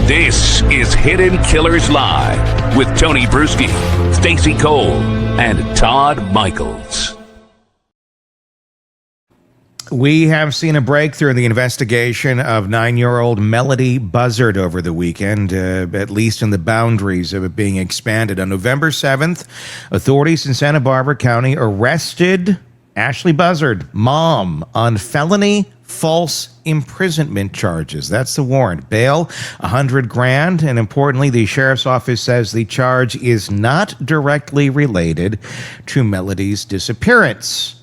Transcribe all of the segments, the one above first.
This is Hidden Killers Live with Tony Brueski, Stacey Cole, and Todd Michaels. We have seen a breakthrough in the investigation of 9-year-old Melodee Buzzard over the weekend, at least in the boundaries of it being expanded. On November 7th, authorities in Santa Barbara County arrested Ashlee Buzzard, mom, on felony false imprisonment charges. That's the warrant. Bail, $100,000. And importantly, the sheriff's office says the charge is not directly related to Melodee's disappearance.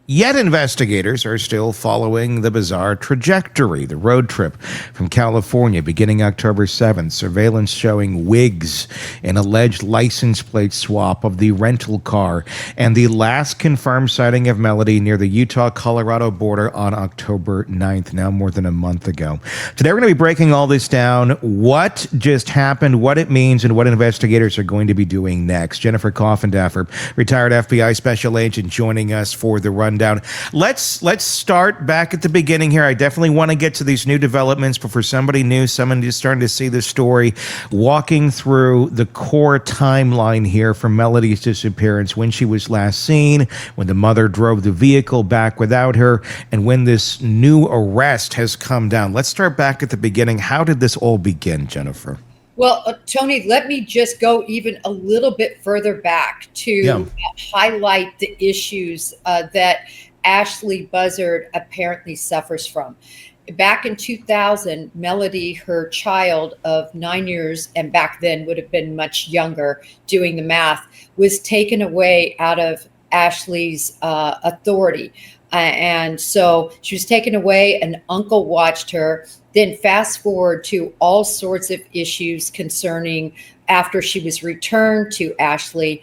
Yet investigators are still following the bizarre trajectory, the road trip from California beginning October 7th. Surveillance showing wigs, an alleged license plate swap of the rental car, and the last confirmed sighting of Melodee near the Utah-Colorado border on October 9th, now more than a month ago. Today we're going to be breaking all this down, what just happened, what it means, and what investigators are going to be doing next. Jennifer Coffendaffer, retired FBI special agent, joining us for the rundown. Let's start back at the beginning here. I definitely want to get to these new developments, but for somebody new, someone who's starting to see this story, walking through the core timeline here from Melodee's disappearance, when she was last seen, when the mother drove the vehicle back without her, and when this new arrest has come down. Let's start back at the beginning. How did this all begin, Jennifer? Well, Tony, let me just go even a little bit further back to highlight the issues that Ashlee Buzzard apparently suffers from. Back in 2000, Melodee, her child of 9 years, and back then would have been much younger, doing the math, was taken away out of Ashlee's authority. And so she was taken away, an uncle watched her. Then fast forward to all sorts of issues concerning after she was returned to Ashlee,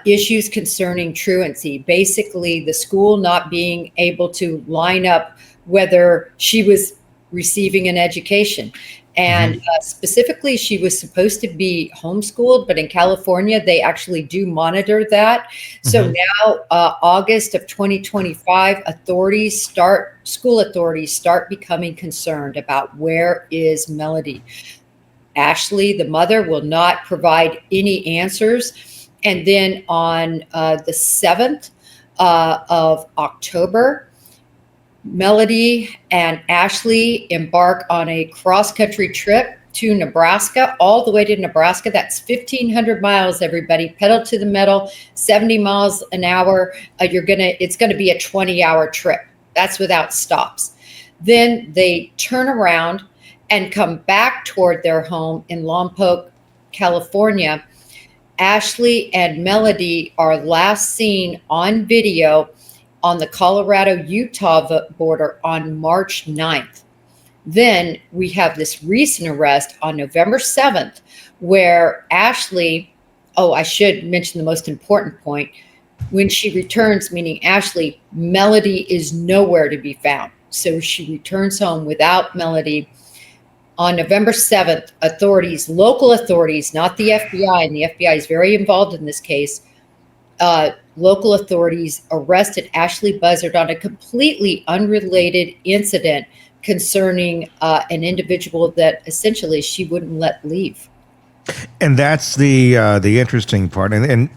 issues concerning truancy, basically the school not being able to line up whether she was receiving an education. And specifically, she was supposed to be homeschooled, but in California, they actually do monitor that. So now, August of 2025, school authorities start becoming concerned about where is Melodee. Ashlee, the mother, will not provide any answers. And then on the 7th of October, Melodee and Ashlee embark on a cross-country trip to Nebraska, all the way to Nebraska. That's 1,500 miles, everybody. Pedal to the metal, 70 miles an hour. It's gonna be a 20-hour trip. That's without stops. Then they turn around and come back toward their home in Lompoc, California. Ashlee and Melodee are last seen on video on the Colorado-Utah border on March 9th. Then we have this recent arrest on November 7th, where Ashlee, I should mention the most important point, when she returns, meaning Ashlee, Melodee is nowhere to be found. So she returns home without Melodee. On November 7th, local authorities, not the FBI, and the FBI is very involved in this case, local authorities arrested Ashlee Buzzard on a completely unrelated incident concerning an individual that essentially she wouldn't let leave. And that's the interesting part, and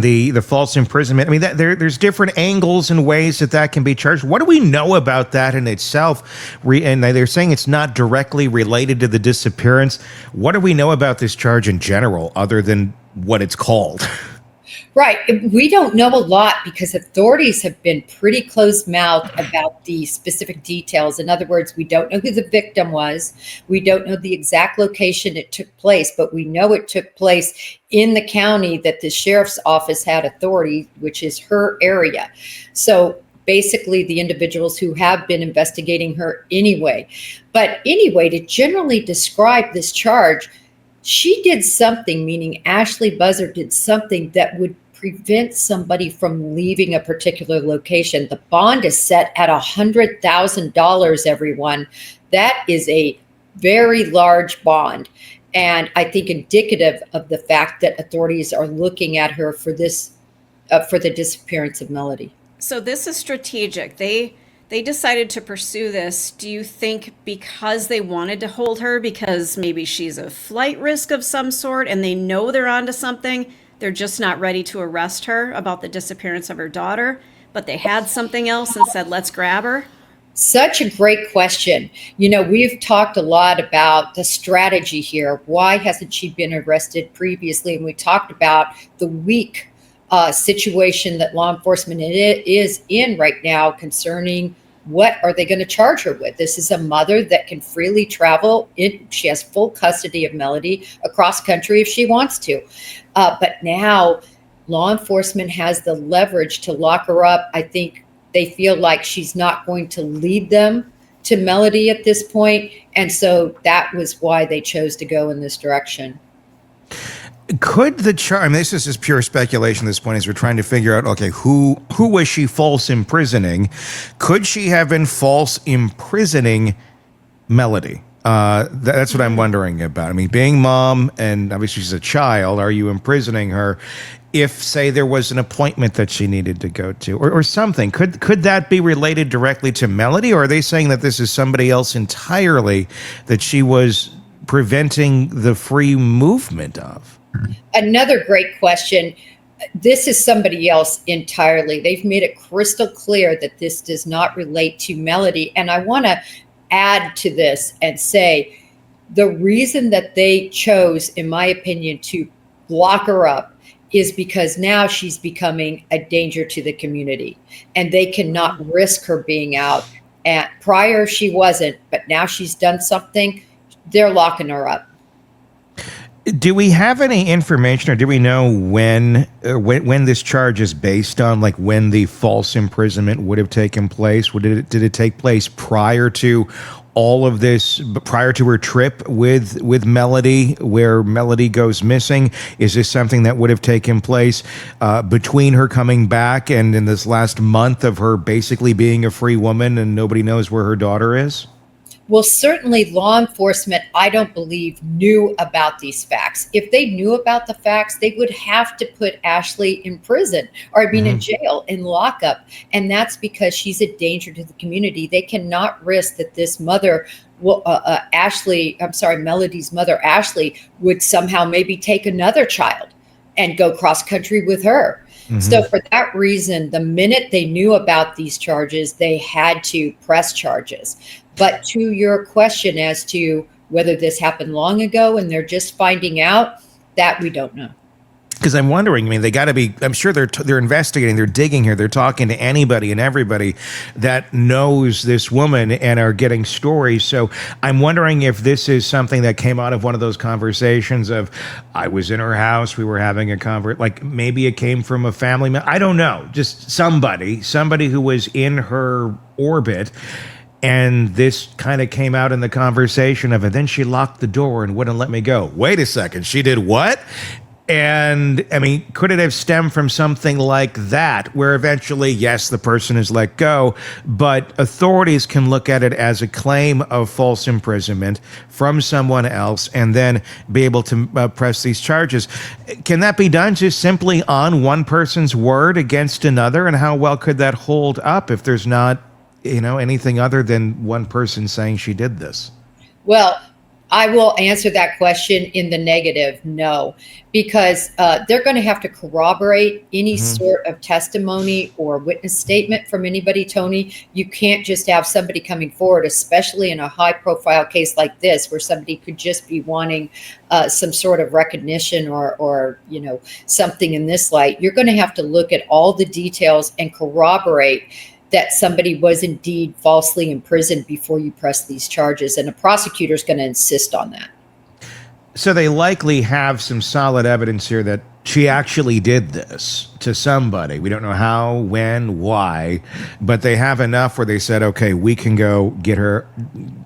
the false imprisonment. I mean, there's different angles and ways that can be charged. What do we know about that in itself? And they're saying it's not directly related to the disappearance. What do we know about this charge in general, other than what it's called? Right. We don't know a lot because authorities have been pretty closed-mouthed about the specific details. In other words, we don't know who the victim was. We don't know the exact location it took place, but we know it took place in the county that the sheriff's office had authority, which is her area. So basically the individuals who have been investigating her anyway. But anyway, to generally describe this charge, she did something, meaning Ashlee Buzzard did something that would prevent somebody from leaving a particular location. The bond is set at $100,000, everyone. That is a very large bond. And I think indicative of the fact that authorities are looking at her for this, for the disappearance of Melodee. So this is strategic. They They decided to pursue this, do you think because they wanted to hold her, because maybe she's a flight risk of some sort and they know they're onto something, they're just not ready to arrest her about the disappearance of her daughter, but they had something else and said, let's grab her? Such a great question. You know, we've talked a lot about the strategy here. Why hasn't she been arrested previously? And we talked about the weak situation that law enforcement is in right now concerning what are they going to charge her with. This is a mother that can freely travel. She has full custody of Melodee across country if she wants to. But now law enforcement has the leverage to lock her up. I think they feel like she's not going to lead them to Melodee at this point. And so that was why they chose to go in this direction. Could the charge, I mean, this is just pure speculation at this point as we're trying to figure out, okay, who was she false imprisoning? Could she have been false imprisoning Melodee? That's what I'm wondering about. I mean, being mom, and obviously she's a child, are you imprisoning her? If, say, there was an appointment that she needed to go to or something, could that be related directly to Melodee? Or are they saying that this is somebody else entirely that she was preventing the free movement of? Another great question. This is somebody else entirely. They've made it crystal clear that this does not relate to Melodee. And I want to add to this and say the reason that they chose, in my opinion, to lock her up is because now she's becoming a danger to the community and they cannot risk her being out. And prior she wasn't, but now she's done something, they're locking her up. Do we have any information, or do we know when this charge is based on, like when the false imprisonment would have taken place? Did it take place prior to all of this, prior to her trip with Melodee, where Melodee goes missing? Is this something that would have taken place between her coming back and in this last month of her basically being a free woman and nobody knows where her daughter is? Well, certainly law enforcement, I don't believe, knew about these facts. If they knew about the facts, they would have to put Ashlee in prison, or I mean in jail, in lockup. And that's because she's a danger to the community. They cannot risk that this mother, Melodee's mother, Ashlee, would somehow maybe take another child and go cross country with her. So for that reason, the minute they knew about these charges, they had to press charges. But to your question as to whether this happened long ago and they're just finding out, that we don't know. Because I'm wondering, I mean, they got to be, I'm sure they're investigating, they're digging here, they're talking to anybody and everybody that knows this woman and are getting stories. So I'm wondering if this is something that came out of one of those conversations of, I was in her house, we were having a like maybe it came from a family member. I don't know, just somebody who was in her orbit. And this kind of came out in the conversation of, and then she locked the door and wouldn't let me go. Wait a second, she did what? And I mean, could it have stemmed from something like that, where eventually, yes, the person is let go, but authorities can look at it as a claim of false imprisonment from someone else and then be able to press these charges? Can that be done just simply on one person's word against another? And how well could that hold up if there's not, anything other than one person saying she did this? Well, I will answer that question in the negative, no, because they're going to have to corroborate any sort of testimony or witness statement from anybody, Tony. You can't just have somebody coming forward, especially in a high-profile case like this, where somebody could just be wanting some sort of recognition or something in this light. You're going to have to look at all the details and corroborate that somebody was indeed falsely imprisoned before you press these charges. And the prosecutor is going to insist on that. So they likely have some solid evidence here that she actually did this to somebody. We don't know how, when, why, but they have enough where they said, okay, we can go get her,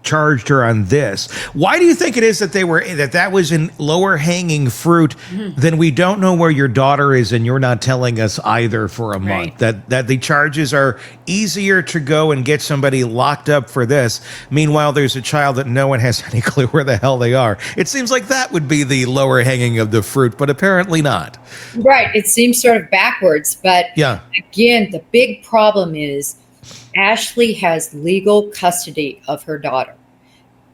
charged her on this. Why do you think it is that that was in lower hanging fruit? Then we don't know where your daughter is and you're not telling us either for a month? That the charges are easier to go and get somebody locked up for this. Meanwhile, there's a child that no one has any clue where the hell they are. It seems like that would be the lower hanging of the fruit, but apparently not. Right. It seems sort of backwards. But again, the big problem is Ashlee has legal custody of her daughter,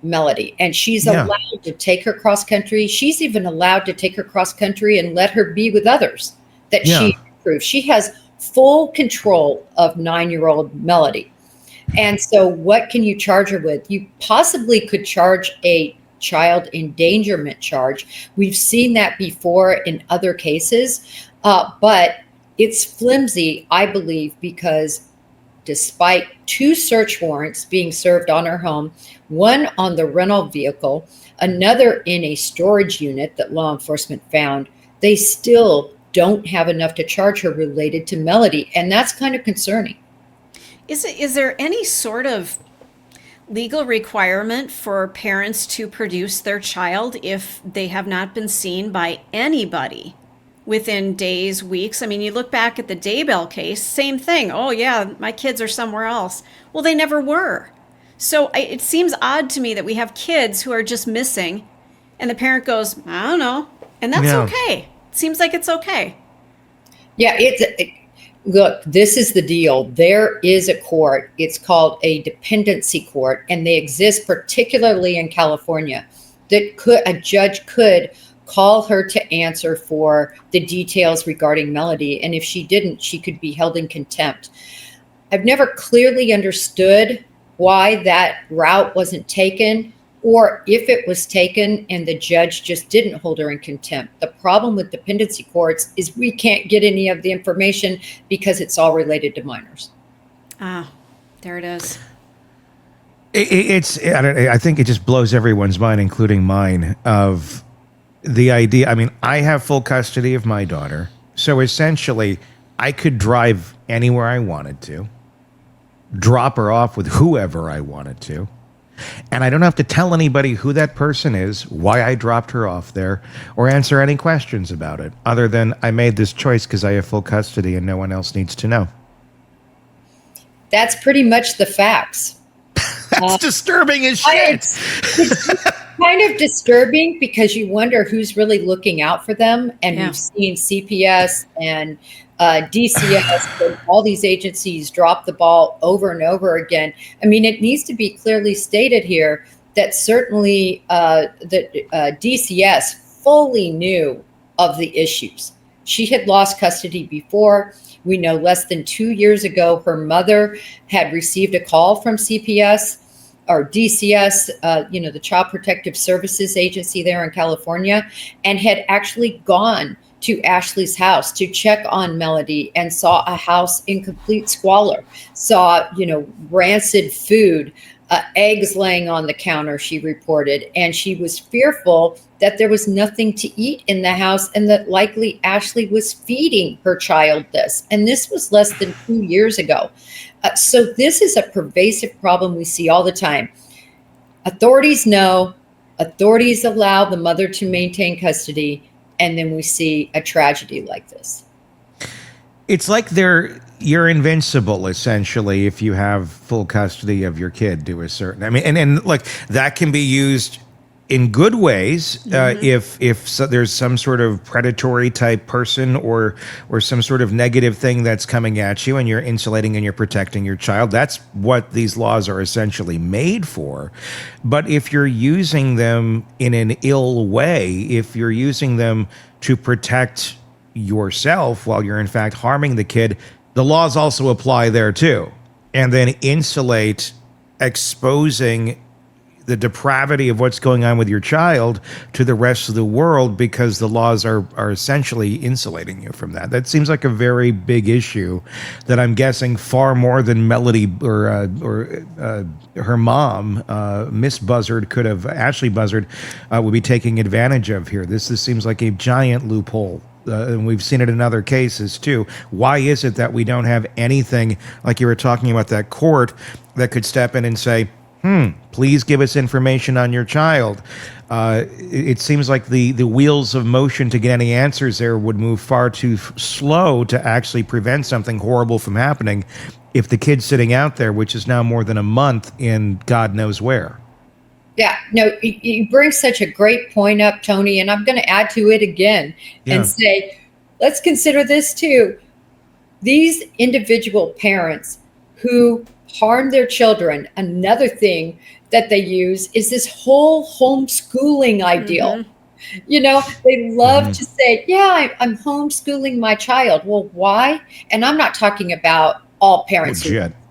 Melodee, and she's allowed to take her cross country. She's even allowed to take her cross country and let her be with others that she approves. She has full control of 9-year-old Melodee. And so what can you charge her with? You possibly could charge a child endangerment charge. We've seen that before in other cases, but it's flimsy, I believe, because despite 2 search warrants being served on her home, one on the rental vehicle, another in a storage unit that law enforcement found, they still don't have enough to charge her related to Melodee. And that's kind of concerning. Is there any sort of legal requirement for parents to produce their child if they have not been seen by anybody within days, weeks? I mean, you look back at the Daybell case, same thing. Oh, yeah, my kids are somewhere else. Well, they never were. So it seems odd to me that we have kids who are just missing and the parent goes, I don't know. And that's okay. It seems like it's okay. Yeah, look, this is the deal. There is a court. It's called a dependency court, and they exist particularly in California. That a judge could call her to answer for the details regarding Melodee, and if she didn't, she could be held in contempt. I've never clearly understood why that route wasn't taken, or if it was taken and the judge just didn't hold her in contempt. The problem with dependency courts is we can't get any of the information because it's all related to minors. Ah, there it is. I think it just blows everyone's mind, including mine, of the idea. I mean, I have full custody of my daughter. So essentially, I could drive anywhere I wanted to, drop her off with whoever I wanted to. And I don't have to tell anybody who that person is, why I dropped her off there, or answer any questions about it, other than I made this choice because I have full custody and no one else needs to know. That's pretty much the facts. That's disturbing as shit. It's kind of disturbing because you wonder who's really looking out for them. And we've seen CPS and DCS, and all these agencies drop the ball over and over again. I mean, it needs to be clearly stated here that certainly DCS fully knew of the issues. She had lost custody before. We know less than 2 years ago, her mother had received a call from CPS or DCS, the Child Protective Services Agency there in California, and had actually gone to Ashlee's house to check on Melodee and saw a house in complete squalor, saw, rancid food, eggs laying on the counter, she reported. And she was fearful that there was nothing to eat in the house and that likely Ashlee was feeding her child this. And this was less than 2 years ago. So this is a pervasive problem we see all the time. Authorities know, authorities allow the mother to maintain custody, and then we see a tragedy like this. It's like you're invincible, essentially, if you have full custody of your kid to a certain. I mean, and like that can be used in good ways if there's some sort of predatory type person or some sort of negative thing that's coming at you, and you're insulating and you're protecting your child. That's what these laws are essentially made for. But if you're using them in an ill way, if you're using them to protect yourself while you're in fact harming the kid, the laws also apply there too. And then insulate exposing the depravity of what's going on with your child to the rest of the world because the laws are essentially insulating you from that. That seems like a very big issue that I'm guessing far more than Melodee or her mom, Miss Buzzard, Ashlee Buzzard, would be taking advantage of here. This seems like a giant loophole. And we've seen it in other cases too. Why is it that we don't have anything like you were talking about, that court that could step in and say, please give us information on your child? It seems like the wheels of motion to get any answers there would move far too slow to actually prevent something horrible from happening if the kid's sitting out there, which is now more than a month in God knows where. Yeah, no, you bring such a great point up, Tony, and I'm going to add to it again and say, let's consider this too. These individual parents who harm their children. Another thing that they use is this whole homeschooling ideal. You know, they love to say, yeah, I'm homeschooling my child. Well, why? And I'm not talking about all parents.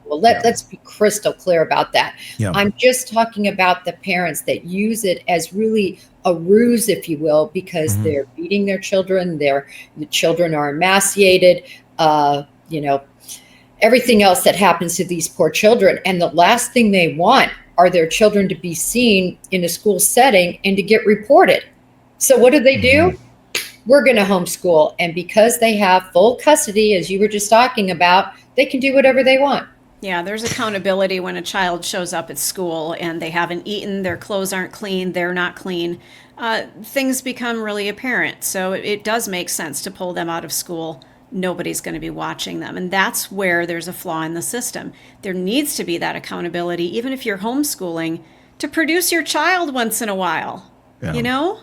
Well, let's be crystal clear about that. Yeah. I'm just talking about the parents that use it as really a ruse, if you will, because they're beating their children. The children are emaciated, you know, everything else that happens to these poor children. And the last thing they want are their children to be seen in a school setting and to get reported. So what do? We're going to homeschool. And because they have full custody, as you were just talking about, they can do whatever they want. Yeah, there's accountability when a child shows up at school and they haven't eaten, their clothes aren't clean, they're not clean. Things become really apparent. So it does make sense to pull them out of school. Nobody's going to be watching them. And that's where there's a flaw in the system. There needs to be that accountability, even if you're homeschooling, to produce your child once in a while, you know?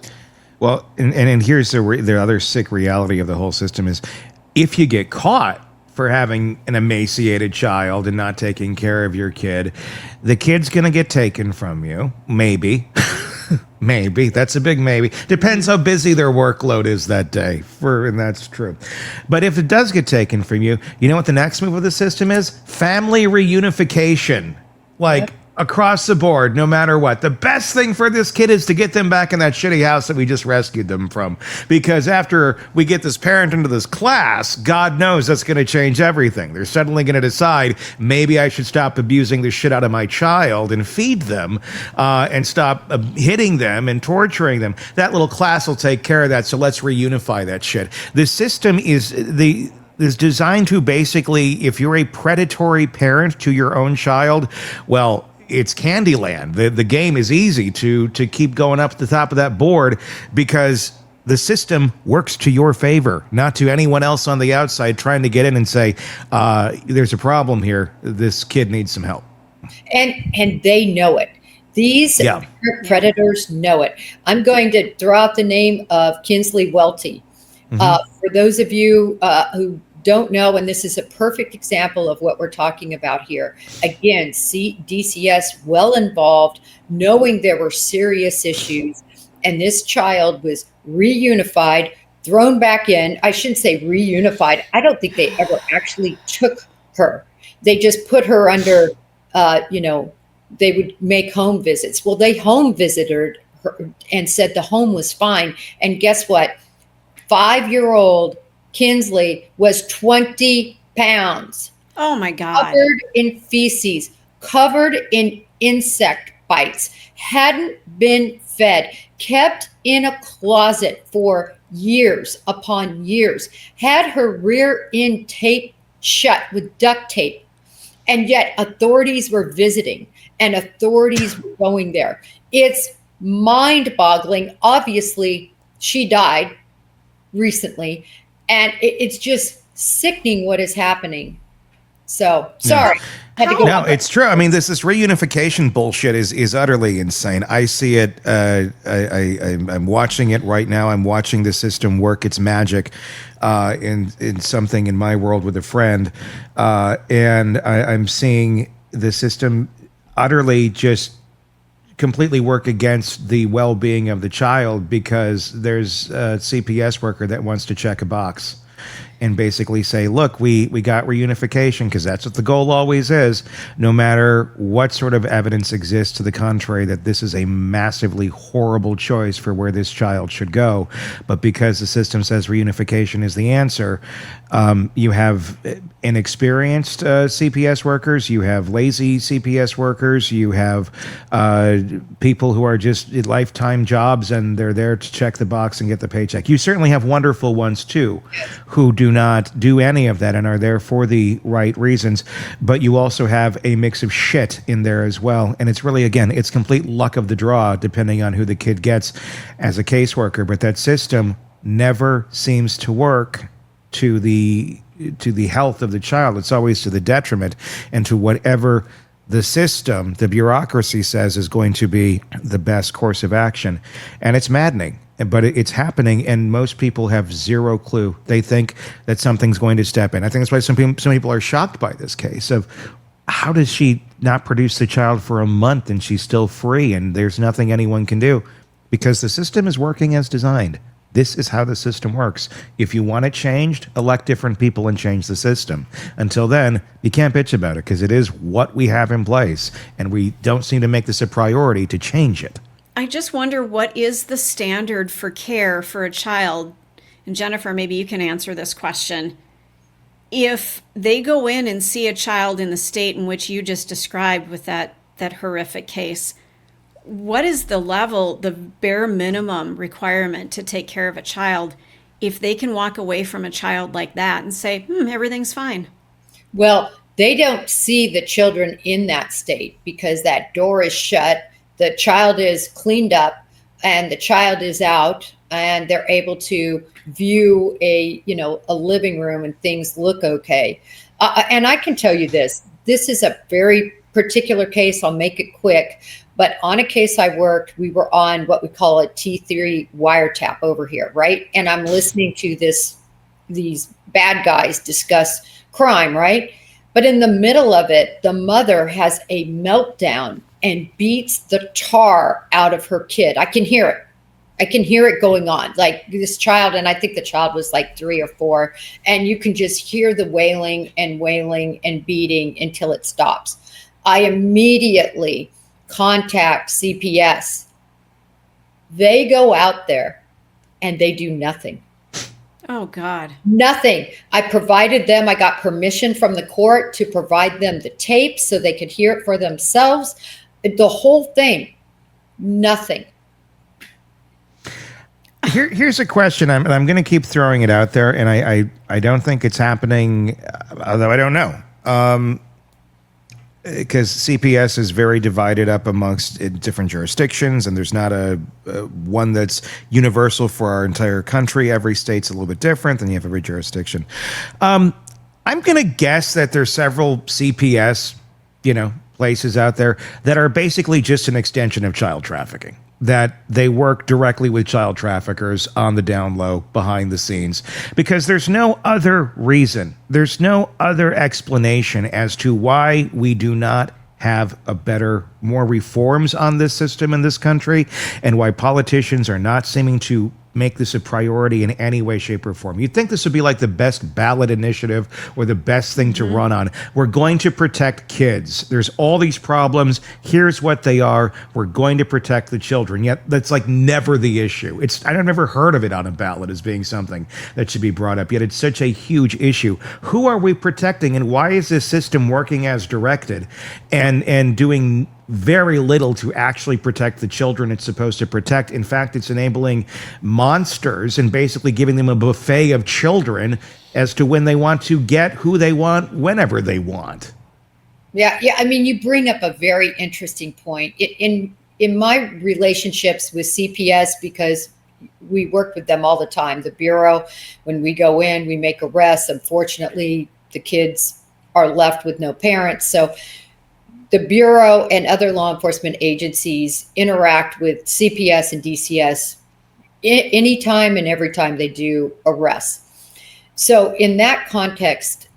Well, and here's the other sick reality of the whole system is if you get caught for having an emaciated child and not taking care of your kid, the kid's going to get taken from you. Maybe. Maybe. That's a big maybe. Depends how busy their workload is that day. And that's true. But if it does get taken from you, you know what the next move of the system is? Family reunification. Like, across the board, no matter what. The best thing for this kid is to get them back in that shitty house that we just rescued them from. Because after we get this parent into this class, God knows that's going to change everything. They're suddenly going to decide, maybe I should stop abusing the shit out of my child and feed them and stop hitting them and torturing them. That little class will take care of that, so let's reunify that shit. The system is designed to basically, if you're a predatory parent to your own child, well, it's Candyland. The game is easy to keep going up at the top of that board because the system works to your favor, not to anyone else on the outside trying to get in and say, there's a problem here. This kid needs some help. And they know it. These predators know it. I'm going to throw out the name of Kinsley Welty. For those of you who don't know, and this is a perfect example of what we're talking about here. Again, DCS well involved, knowing there were serious issues, and this child was reunified, thrown back in. I shouldn't say reunified. I don't think they ever actually took her. They just put her under, they would make home visits. Well, they home visited her and said the home was fine. And guess what? 5-year-old Kinsley was 20 pounds. Oh my God. Covered in feces, covered in insect bites, hadn't been fed, kept in a closet for years upon years, had her rear end taped shut with duct tape. And yet authorities were visiting and authorities were going there. It's mind-boggling. Obviously, she died recently. And it's just sickening what is happening. So, sorry. No, it's true. I mean, this reunification bullshit is utterly insane. I see it. I'm watching it right now. I'm watching the system work its magic in something in my world with a friend. And I'm seeing the system utterly just completely work against the well-being of the child because there's a CPS worker that wants to check a box and basically say, look, we got reunification because that's what the goal always is, no matter what sort of evidence exists to the contrary, that this is a massively horrible choice for where this child should go. But because the system says reunification is the answer, you have inexperienced CPS workers, you have lazy CPS workers, you have people who are just lifetime jobs and they're there to check the box and get the paycheck. You certainly have wonderful ones too, who do not do any of that and are there for the right reasons. But you also have a mix of shit in there as well. And it's really, again, it's complete luck of the draw depending on who the kid gets as a caseworker. But that system never seems to work to the health of the child. It's always to the detriment and to whatever the system, the bureaucracy says is going to be the best course of action. And it's maddening, but it's happening. And most people have zero clue. They think that something's going to step in. I think that's why some people are shocked by this case of how does she not produce the child for a month and she's still free and there's nothing anyone can do? Because the system is working as designed. This is how the system works. If you want it changed, elect different people and change the system. Until then, you can't bitch about it because it is what we have in place, and we don't seem to make this a priority to change it. I just wonder, what is the standard for care for a child? And Jennifer, maybe you can answer this question. If they go in and see a child in the state in which you just described with that horrific case, what is the level, the bare minimum requirement to take care of a child if they can walk away from a child like that and say, everything's fine? Well, they don't see the children in that state because that door is shut, the child is cleaned up, and the child is out, and they're able to view a living room and things look okay. And I can tell you this is a very particular case. I'll make it quick. But on a case I worked, we were on what we call a T3 wiretap over here, right? And I'm listening to these bad guys discuss crime, right? But in the middle of it, the mother has a meltdown and beats the tar out of her kid. I can hear it. I can hear it going on. Like this child, and I think the child was like 3 or 4, and you can just hear the wailing and beating until it stops. I immediately contact CPS. They go out there and they do nothing. Oh, God. Nothing. I provided them, I got permission from the court to provide them the tape so they could hear it for themselves. The whole thing, nothing. Here's a question, and I'm going to keep throwing it out there, and I don't think it's happening, although I don't know. Because CPS is very divided up amongst different jurisdictions, and there's not a one that's universal for our entire country. Every state's a little bit different, and you have every jurisdiction. I'm going to guess that there's several CPS, places out there that are basically just an extension of child trafficking. That they work directly with child traffickers on the down low, behind the scenes, because there's no other reason, there's no other explanation as to why we do not have more reforms on this system in this country, and why politicians are not seeming to make this a priority in any way, shape, or form. You'd think this would be like the best ballot initiative or the best thing to run on. We're going to protect kids. There's all these problems. Here's what they are. We're going to protect the children. Yet that's like never the issue. I've never heard of it on a ballot as being something that should be brought up. Yet it's such a huge issue. Who are we protecting, and why is this system working as directed and doing very little to actually protect the children it's supposed to protect? In fact, it's enabling monsters and basically giving them a buffet of children as to when they want to get who they want, whenever they want. Yeah. I mean, you bring up a very interesting point. In my relationships with CPS, because we work with them all the time, the Bureau, when we go in, we make arrests. Unfortunately, the kids are left with no parents. So the Bureau and other law enforcement agencies interact with CPS and DCS anytime and every time they do arrests. So in that context,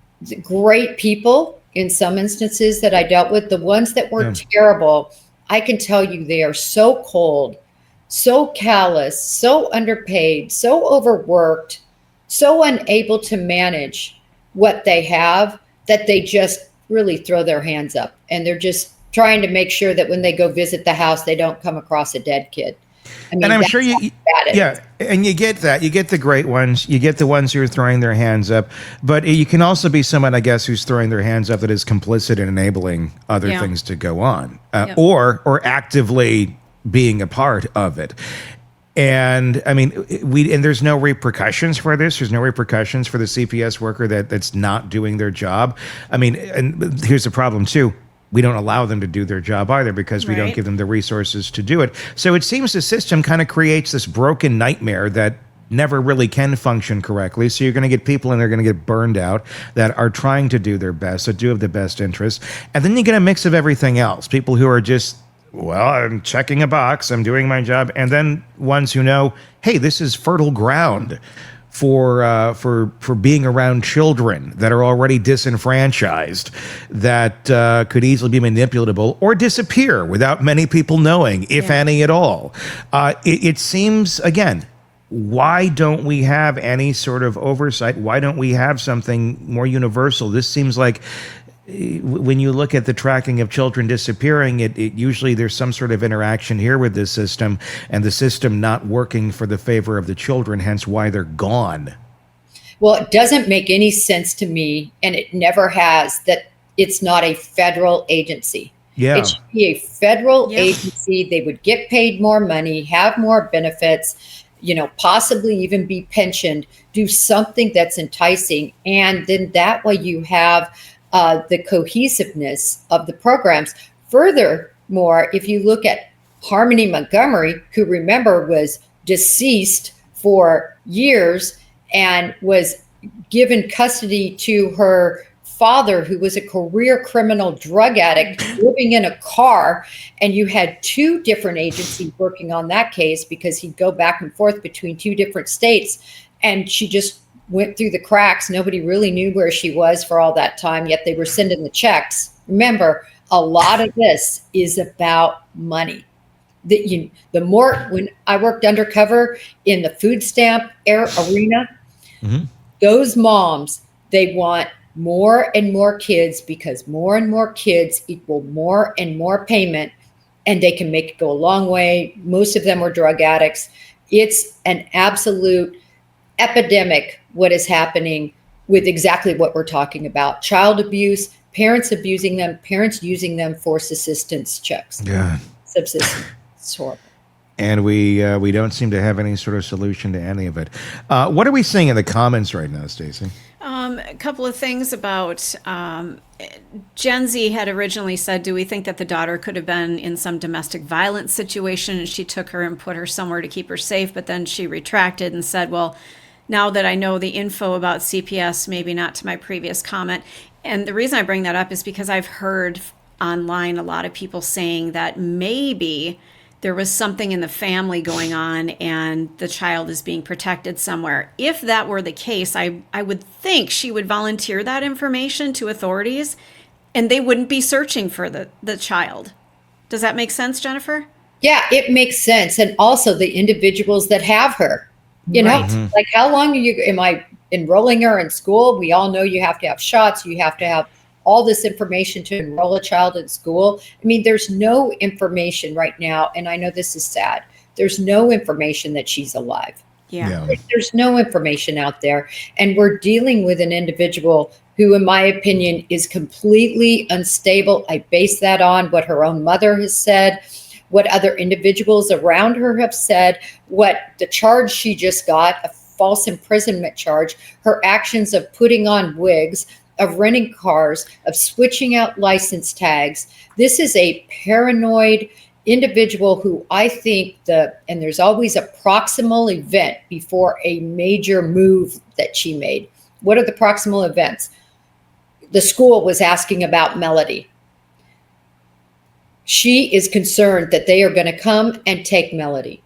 great people in some instances that I dealt with, the ones that were terrible, I can tell you they are so cold, so callous, so underpaid, so overworked, so unable to manage what they have that they just really throw their hands up, and they're just trying to make sure that when they go visit the house, they don't come across a dead kid. I mean, and I'm sure and you get that. You get the great ones. You get the ones who are throwing their hands up. But you can also be someone, I guess, who's throwing their hands up that is complicit in enabling other things to go on, or actively being a part of it. And I mean, and there's no repercussions for this. There's no repercussions for the CPS worker that's not doing their job. I mean, and here's the problem too. We don't allow them to do their job either because we don't give them the resources to do it. So it seems the system kind of creates this broken nightmare that never really can function correctly. So you're going to get people and they're going to get burned out that are trying to do their best, that do have the best interests. And then you get a mix of everything else. People who are just, well, I'm checking a box, I'm doing my job. And then ones who know, hey, this is fertile ground for being around children that are already disenfranchised, that could easily be manipulatable or disappear without many people knowing, if any at all. It seems, again, why don't we have any sort of oversight? Why don't we have something more universal? This seems like, when you look at the tracking of children disappearing, it usually there's some sort of interaction here with this system, and the system not working for the favor of the children, hence why they're gone. Well, it doesn't make any sense to me, and it never has, that it's not a federal agency. Yeah. It should be a federal agency. They would get paid more money, have more benefits, possibly even be pensioned, do something that's enticing. And then that way you have the cohesiveness of the programs. Furthermore, if you look at Harmony Montgomery, who, remember, was deceased for years and was given custody to her father, who was a career criminal drug addict living in a car, and you had two different agencies working on that case because he'd go back and forth between two different states, and she just went through the cracks. Nobody really knew where she was for all that time, yet they were sending the checks. Remember, a lot of this is about money. The more, when I worked undercover in the food stamp arena, those moms, they want more and more kids, because more and more kids equal more and more payment, and they can make it go a long way. Most of them were drug addicts. It's an absolute epidemic what is happening with exactly what we're talking about: child abuse, parents abusing them, parents using them for subsistence checks. Subsistence. It's horrible. And we don't seem to have any sort of solution to any of it. What are we seeing in the comments right now, Stacey? A couple of things about Gen Z had originally said, do we think that the daughter could have been in some domestic violence situation and she took her and put her somewhere to keep her safe? But then she retracted and said, well, now that I know the info about CPS, maybe not to my previous comment. And the reason I bring that up is because I've heard online a lot of people saying that maybe there was something in the family going on and the child is being protected somewhere. If that were the case, I would think she would volunteer that information to authorities and they wouldn't be searching for the child. Does that make sense, Jennifer? Yeah, it makes sense. And also the individuals that have her. Like, how long am I enrolling her in school? We all know you have to have shots. You have to have all this information to enroll a child in school. I mean, there's no information right now. And I know this is sad. There's no information that she's alive. Yeah. There's no information out there. And we're dealing with an individual who, in my opinion, is completely unstable. I base that on what her own mother has said, what other individuals around her have said, what the charge she just got, a false imprisonment charge, her actions of putting on wigs, of renting cars, of switching out license tags. This is a paranoid individual who I think and there's always a proximal event before a major move that she made. What are the proximal events? The school was asking about Melodee. She is concerned that they are going to come and take Melodee,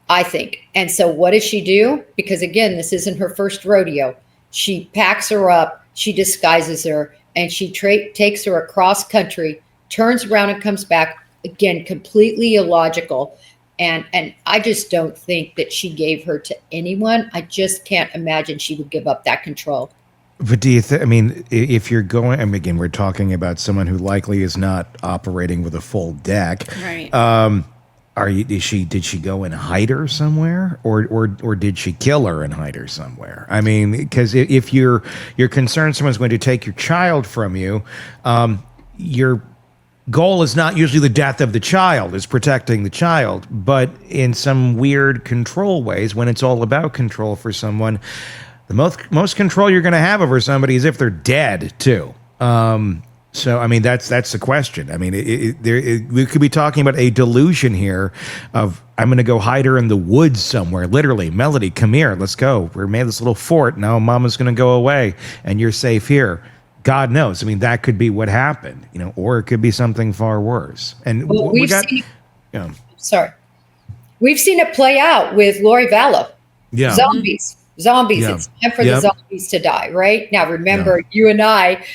I think. And so what does she do? Because again, this isn't her first rodeo. She packs her up, she disguises her, and she takes her across country, turns around and comes back, again, completely illogical. And I just don't think that she gave her to anyone. I just can't imagine she would give up that control. But do you I mean, if you're going, again, we're talking about someone who likely is not operating with a full deck. Right. Did she go and hide her somewhere, or did she kill her and hide her somewhere? I mean, because if you're concerned someone's going to take your child from you, your goal is not usually the death of the child, it's protecting the child. But in some weird control ways, when it's all about control for someone, the most control you're going to have over somebody is if they're dead too. So, I mean, that's the question. I mean, we could be talking about a delusion here of, I'm going to go hide her in the woods somewhere. Literally, Melodee, come here, let's go. We made this little fort. Now Mama's going to go away and you're safe here. God knows. I mean, that could be what happened, or it could be something far worse. And well, we've seen it play out with Lori Vallow. Yeah. Zombies. Zombies. Yeah. It's time for the zombies to die, right? Now, remember, you and I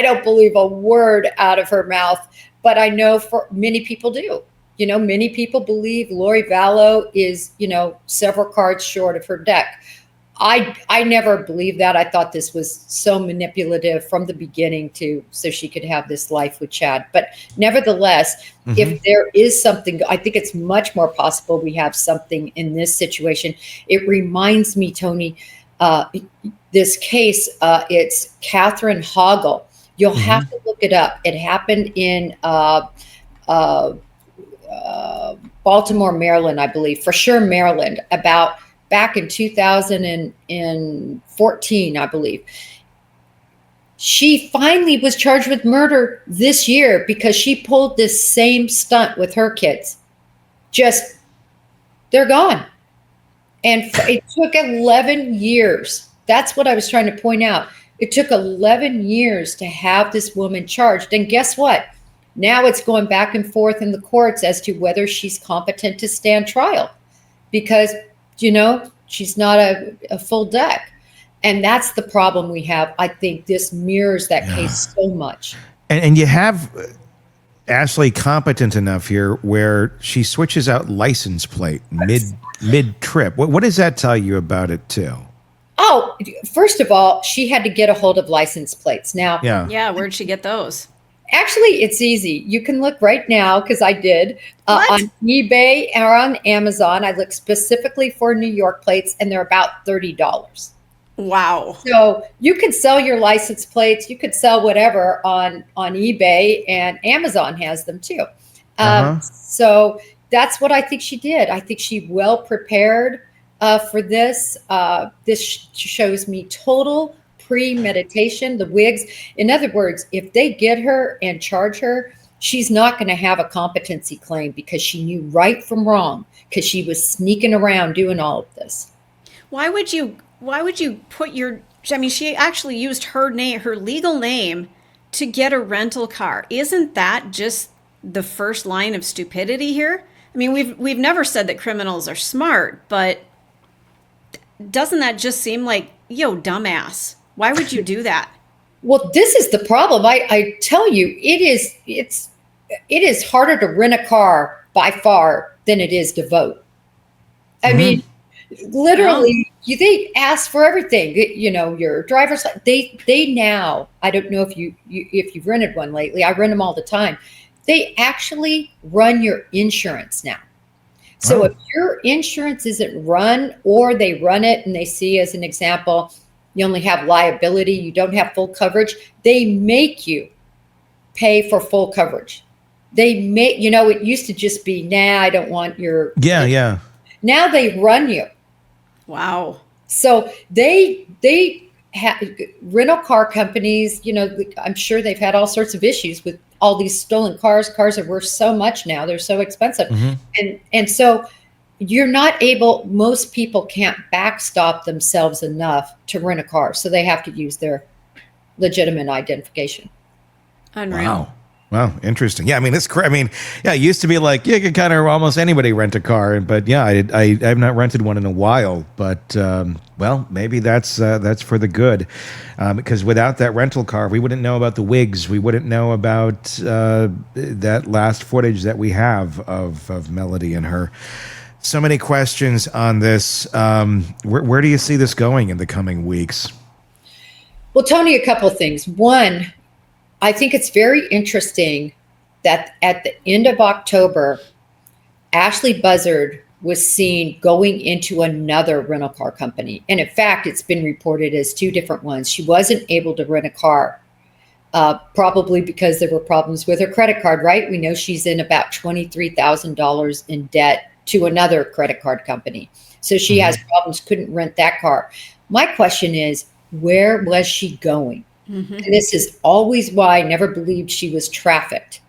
don't believe a word out of her mouth, but I know for many people do. Many people believe Lori Vallow is, several cards short of her deck. I never believed that. I thought this was so manipulative from the beginning so she could have this life with Chad. But nevertheless, if there is something, I think it's much more possible we have something in this situation. It reminds me, Tony, this case, it's Catherine Hoggle. You'll have to look it up. It happened in Baltimore, Maryland, I believe, for sure Maryland, back in 2014, I believe. She finally was charged with murder this year because she pulled this same stunt with her kids. Just, they're gone. And it took 11 years. That's what I was trying to point out. It took 11 years to have this woman charged. And guess what? Now it's going back and forth in the courts as to whether she's competent to stand trial because, she's not a full deck. And that's the problem we have. I think this mirrors that case so much. And you have Ashlee competent enough here where she switches out license plate mid trip. What does that tell you about it too? Oh, first of all, she had to get a hold of license plates. Now, where'd she get those? Actually, it's easy. You can look right now, because I did, on eBay or on Amazon. I looked specifically for New York plates, and they're about $30. Wow. So you could sell your license plates. You could sell whatever on eBay, and Amazon has them too. So that's what I think she did. I think she well prepared for this. This shows me total premeditation, the wigs. In other words, if they get her and charge her, she's not going to have a competency claim because she knew right from wrong because she was sneaking around doing all of this. Why would you put she actually used her legal name to get a rental car. Isn't that just the first line of stupidity here? I mean, we've never said that criminals are smart, but doesn't that just seem like, dumbass? Why would you do that? Well, this is the problem. I tell you, it is harder to rent a car by far than it is to vote. I mean, literally, they ask for everything. Your driver's license. They now. I don't know if you've rented one lately. I rent them all the time. They actually run your insurance now. So if your insurance isn't run, or they run it and they see, as an example, you only have liability, you don't have full coverage, they make you pay for full coverage. They make, it used to just be, I don't want your. Yeah. Now they run you. Wow. So they have rental car companies, I'm sure they've had all sorts of issues with all these stolen cars. Cars are worth so much now. They're so expensive. And so you're not able, most people can't backstop themselves enough to rent a car. So they have to use their legitimate identification. Unreal. Wow. Interesting. Yeah. I mean, it used to be like, you could kind of almost anybody rent a car, but I have not rented one in a while, but, maybe that's for the good. Because without that rental car, we wouldn't know about the wigs. We wouldn't know about, that last footage that we have of Melodee and her. So many questions on this. Where do you see this going in the coming weeks? Well, Tony, a couple of things. One, I think it's very interesting that at the end of October, Ashlee Buzzard was seen going into another rental car company. And in fact, it's been reported as two different ones. She wasn't able to rent a car, probably because there were problems with her credit card, right? We know she's in about $23,000 in debt to another credit card company. So she has problems, couldn't rent that car. My question is, where was she going? And this is always why I never believed she was trafficked.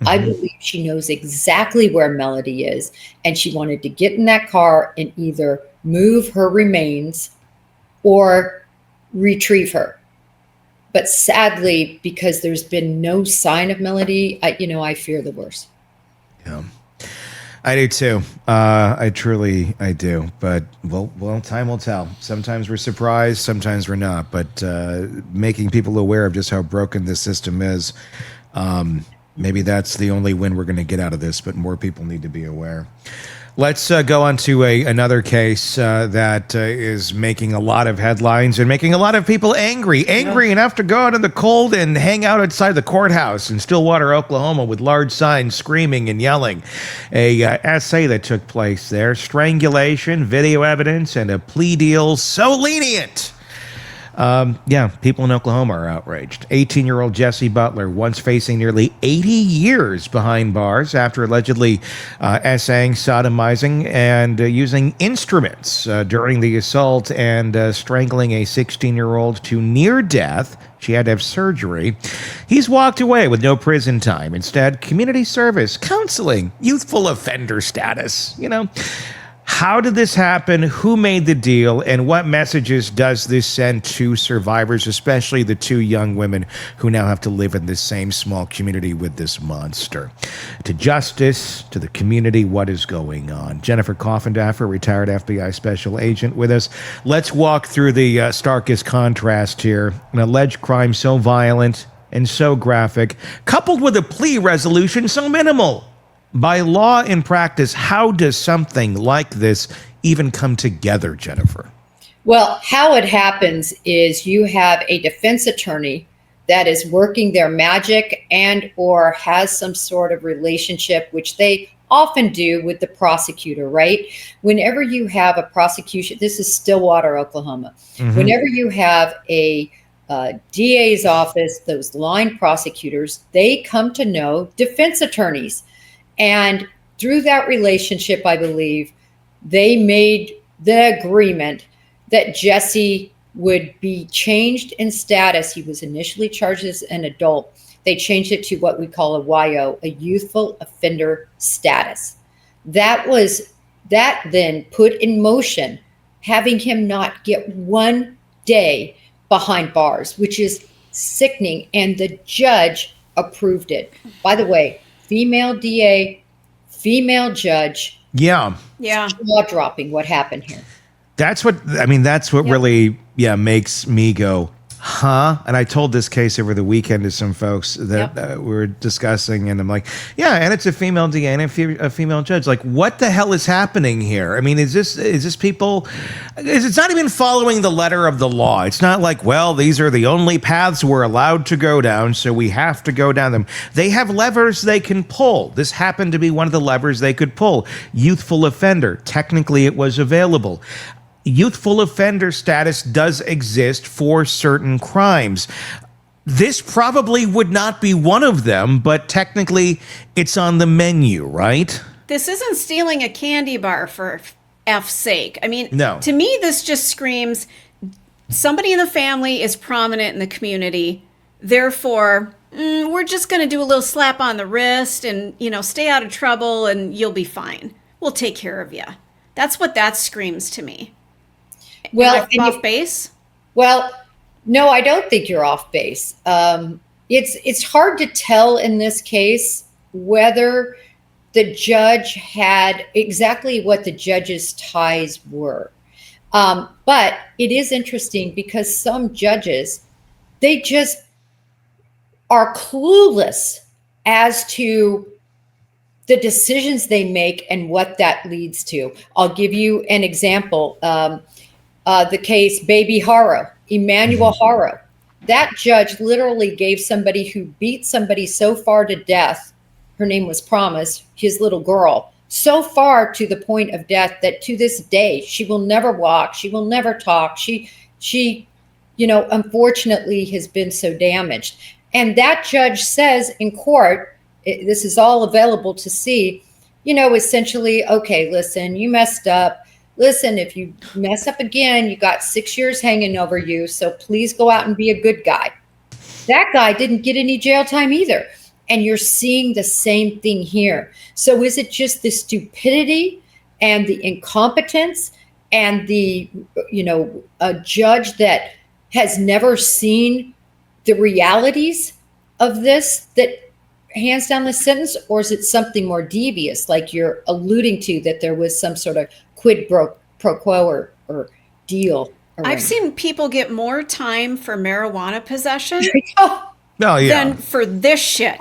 I believe she knows exactly where Melodee is, and she wanted to get in that car and either move her remains or retrieve her. But sadly, because there's been no sign of Melodee, I fear the worst. Yeah. I do too. I do. But well, time will tell. Sometimes we're surprised, sometimes we're not. But making people aware of just how broken this system is, maybe that's the only win we're going to get out of this. But more people need to be aware. Let's go on to another case that is making a lot of headlines and making a lot of people angry enough to go out in the cold and hang out outside the courthouse in Stillwater, Oklahoma, with large signs screaming and yelling. A essay that took place there, strangulation, video evidence, and a plea deal so lenient. People in Oklahoma are outraged. 18-year-old Jesse Butler, once facing nearly 80 years behind bars after allegedly essaying, sodomizing, and using instruments during the assault and strangling a 16-year-old to near death. She had to have surgery. He's walked away with no prison time. Instead, community service, counseling, youthful offender status. How did this happen? Who made the deal? And what messages does this send to survivors, especially the two young women who now have to live in this same small community with this monster? To justice, to the community, what is going on? Jennifer Coffindaffer, retired FBI special agent, with us. Let's walk through the starkest contrast here. An alleged crime so violent and so graphic, coupled with a plea resolution so minimal. By law and practice, how does something like this even come together, Jennifer? Well, how it happens is you have a defense attorney that is working their magic and or has some sort of relationship, which they often do with the prosecutor, right? Whenever you have a prosecution, this is Stillwater, Oklahoma. Mm-hmm. Whenever you have a DA's office, those line prosecutors, they come to know defense attorneys. And through that relationship, I believe, they made the agreement that Jesse would be changed in status. He was initially charged as an adult. They changed it to what we call a YO, a youthful offender status. That then put in motion having him not get 1 day behind bars, which is sickening. And the judge approved it. By the way, female DA, female judge. Yeah. Jaw dropping what happened here. That's what really makes me go, huh? And I told this case over the weekend to some folks that we were discussing, and I'm like, and it's a female DA and a female judge. Like, what the hell is happening here? I mean, is this people? It's not even following the letter of the law. It's not like, well, these are the only paths we're allowed to go down, so we have to go down them. They have levers they can pull. This happened to be one of the levers they could pull. Youthful offender. Technically, it was available. Youthful offender status does exist for certain crimes. This probably would not be one of them, but technically it's on the menu, right? This isn't stealing a candy bar for F's sake. I mean, no. To me, this just screams somebody in the family is prominent in the community. Therefore, we're just going to do a little slap on the wrist and, stay out of trouble and you'll be fine. We'll take care of you. That's what that screams to me. Well, off base? Well, no, I don't think you're off base. It's hard to tell in this case whether the judge had exactly what the judge's ties were. But it is interesting because some judges, they just are clueless as to the decisions they make and what that leads to. I'll give you an example. The case Baby Haro, Emmanuel Haro. That judge literally gave somebody who beat somebody so far to death, her name was Promise, his little girl, so far to the point of death that to this day, she will never walk, she will never talk. She unfortunately has been so damaged. And that judge says in court, this is all available to see, essentially, okay, listen, you messed up. Listen, if you mess up again, you got 6 years hanging over you. So please go out and be a good guy. That guy didn't get any jail time either. And you're seeing the same thing here. So is it just the stupidity and the incompetence and the, a judge that has never seen the realities of this that hands down the sentence, or is it something more devious, like you're alluding to, that there was some sort of quid pro quo or deal arranged? I've seen people get more time for marijuana possession Oh, yeah. than for this shit.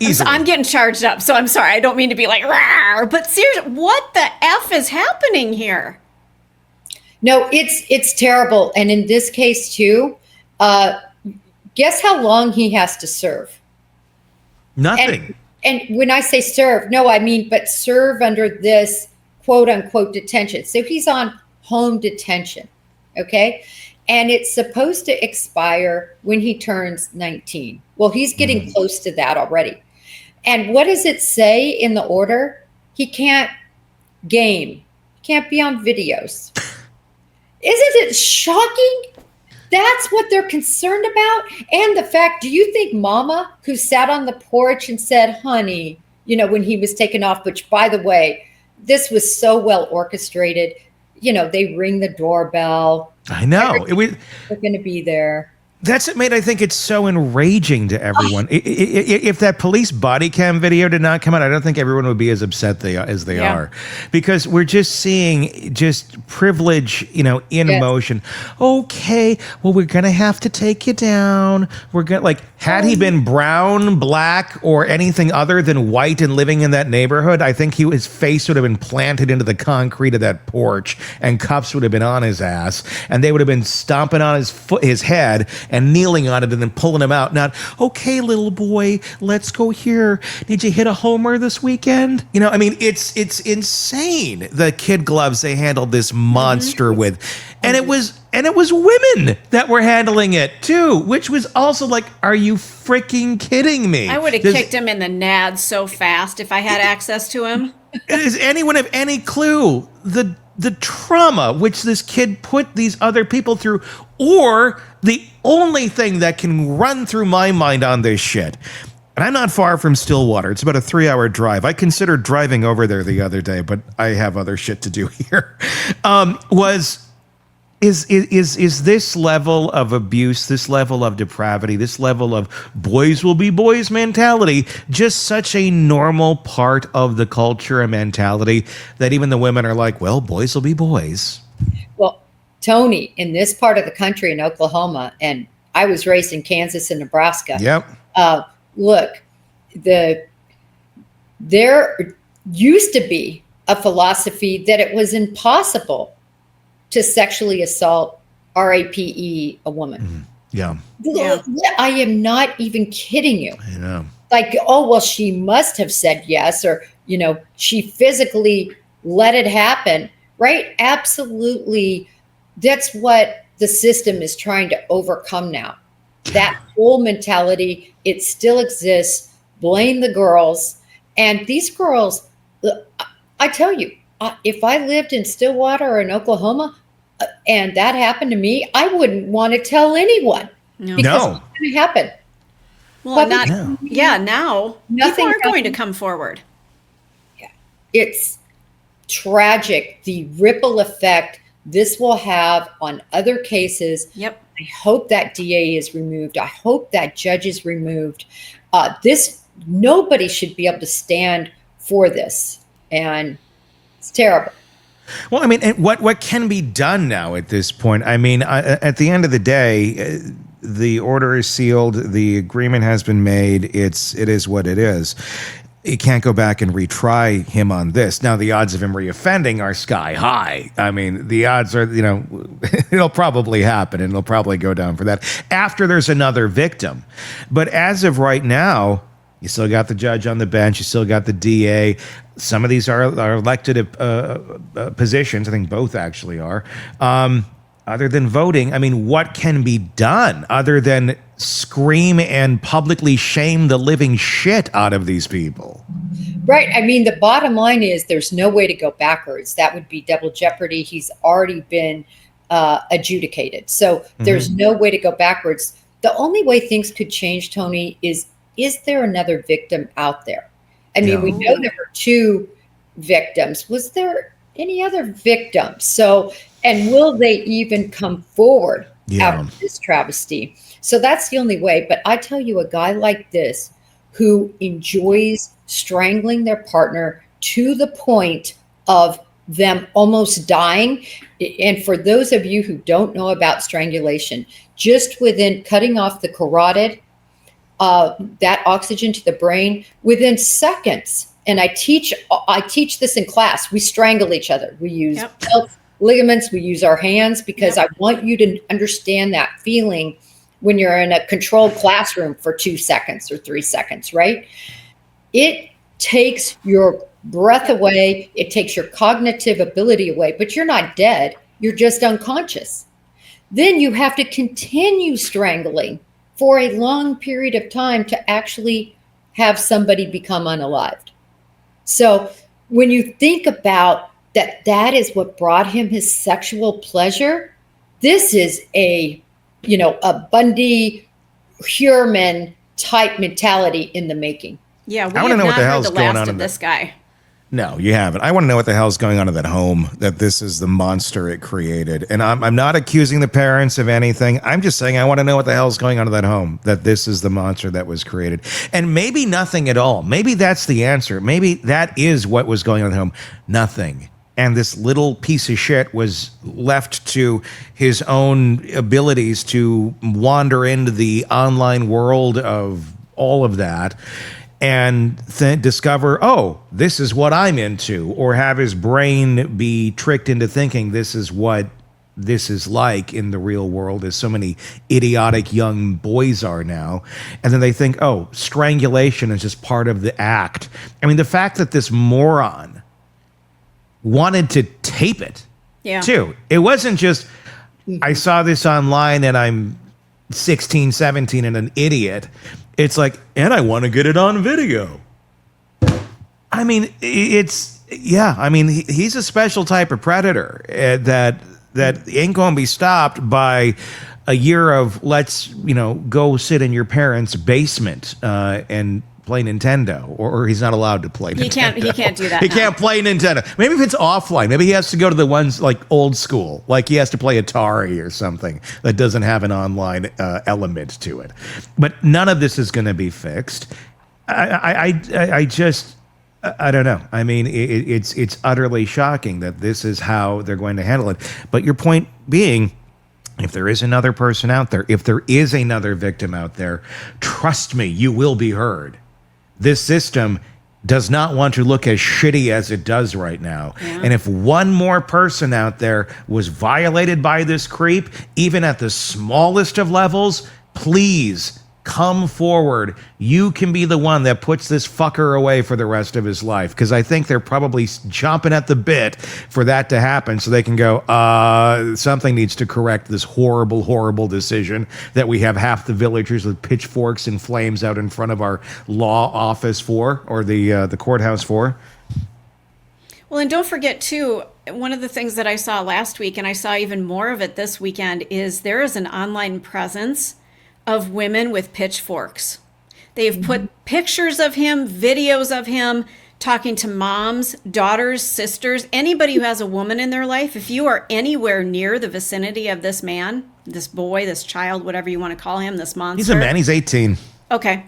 Easily. I'm getting charged up, so I'm sorry. I don't mean to be like, rawr, but seriously, what the F is happening here? No, it's terrible. And in this case too, guess how long he has to serve? Nothing. And when I say serve, no, I mean, but serve under this quote unquote detention. So he's on home detention. Okay. And it's supposed to expire when he turns 19. Well, he's getting close to that already. And what does it say in the order? He can't game, can't be on videos. Isn't it shocking? That's what they're concerned about. And the fact, do you think Mama, who sat on the porch and said, honey, when he was taken off, which by the way, this was so well orchestrated. They ring the doorbell. I know. They're going to be there. That's what made, I think, it's so enraging to everyone. If that police body cam video did not come out, I don't think everyone would be as upset as they are, because we're just seeing just privilege, in motion. Okay, well, we're gonna have to take you down. We're gonna had he been brown, black, or anything other than white and living in that neighborhood, I think his face would have been planted into the concrete of that porch, and cuffs would have been on his ass, and they would have been stomping on his head and kneeling on it and then pulling him out. Not, okay, little boy, let's go here. Did you hit a homer this weekend? It's insane. The kid gloves they handled this monster with. And it was women that were handling it too, which was also like, are you freaking kidding me? I would have kicked him in the nads so fast if I had access to him. Does anyone have any clue the trauma which this kid put these other people through? Or the only thing that can run through my mind on this shit, and I'm not far from Stillwater, it's about a 3-hour drive. I considered driving over there the other day, but I have other shit to do here. Is this level of abuse, this level of depravity, this level of boys will be boys mentality just such a normal part of the culture and mentality that even the women are like, well, boys will be boys? Well, Tony, in this part of the country in Oklahoma, and I was raised in Kansas and Nebraska. Yep. Look, there used to be a philosophy that it was impossible to sexually assault, RAPE, a woman. Yeah. I am not even kidding you. I know. Like, oh, well, she must have said yes, or, she physically let it happen, right? Absolutely. That's what the system is trying to overcome now. That whole mentality, it still exists. Blame the girls. And these girls, I tell you, if I lived in Stillwater or in Oklahoma and that happened to me, I wouldn't want to tell anyone. No. Because it's going to happen. Well, now people are going to come forward. Yeah. It's tragic, the ripple effect this will have on other cases. Yep. I hope that DA is removed. I hope that judge is removed. Nobody should be able to stand for this. And it's terrible. Well, and what can be done now at this point? At the end of the day, the order is sealed. The agreement has been made. It is what it is. You can't go back and retry him on this. Now, the odds of him reoffending are sky high. The odds are, it'll probably happen, and it'll probably go down for that after there's another victim. But as of right now, you still got the judge on the bench. You still got the DA. Some of these are elected positions. I think both actually are. Other than voting, what can be done other than scream and publicly shame the living shit out of these people? Right. The bottom line is there's no way to go backwards. That would be double jeopardy. He's already been adjudicated. So there's no way to go backwards. The only way things could change, Tony, is there another victim out there? We know there were 2 victims. Was there any other victims? So, and will they even come forward after this travesty? So that's the only way. But I tell you, a guy like this who enjoys strangling their partner to the point of them almost dying. And for those of you who don't know about strangulation, just within cutting off the carotid, that oxygen to the brain, within seconds. And I teach this in class. We strangle each other. We use belts, ligaments. We use our hands, because I want you to understand that feeling when you're in a controlled classroom for 2 seconds or 3 seconds, right? It takes your breath away. It takes your cognitive ability away, but you're not dead. You're just unconscious. Then you have to continue strangling for a long period of time to actually have somebody become unalived. So when you think about that, that is what brought him his sexual pleasure. This is a Bundy, Hurman type mentality in the making. Yeah, we I want to have know what not the heard hell's the going last on of in this guy. No, you haven't. I want to know what the hell's going on in that home, that this is the monster it created. And I'm not accusing the parents of anything. I'm just saying I want to know what the hell's going on in that home, that this is the monster that was created. And maybe nothing at all. Maybe that's the answer. Maybe that is what was going on in the home. Nothing. And this little piece of shit was left to his own abilities to wander into the online world of all of that and discover, oh, this is what I'm into, or have his brain be tricked into thinking this is what this is like in the real world, as so many idiotic young boys are now. And then they think, oh, strangulation is just part of the act. I mean, the fact that this moron wanted to tape it, too. It wasn't just, I saw this online and I'm 16, 17 and an idiot. It's like, and I want to get it on video. I mean, he's a special type of predator that ain't going to be stopped by a year of let's, go sit in your parents' basement and play Nintendo, or he's not allowed to play Nintendo. He can't do that. He can't play Nintendo. Maybe if it's offline, maybe he has to go to the ones like old school, like he has to play Atari or something that doesn't have an online element to it. But none of this is going to be fixed. I don't know. I mean, it's utterly shocking that this is how they're going to handle it. But your point being, if there is another person out there, if there is another victim out there, trust me, you will be heard. This system does not want to look as shitty as it does right now. Yeah. And if one more person out there was violated by this creep, even at the smallest of levels, please come forward. You can be the one that puts this fucker away for the rest of his life. Because I think they're probably chomping at the bit for that to happen so they can go, something needs to correct this horrible, horrible decision that we have half the villagers with pitchforks and flames out in front of our law office for, or the courthouse for. Well, and don't forget, too, one of the things that I saw last week, and I saw even more of it this weekend, is there is an online presence of women with pitchforks. They've put pictures of him, videos of him, talking to moms, daughters, sisters, anybody who has a woman in their life. If you are anywhere near the vicinity of this man, this boy, this child, whatever you want to call him, this monster. He's a man. He's 18. Okay.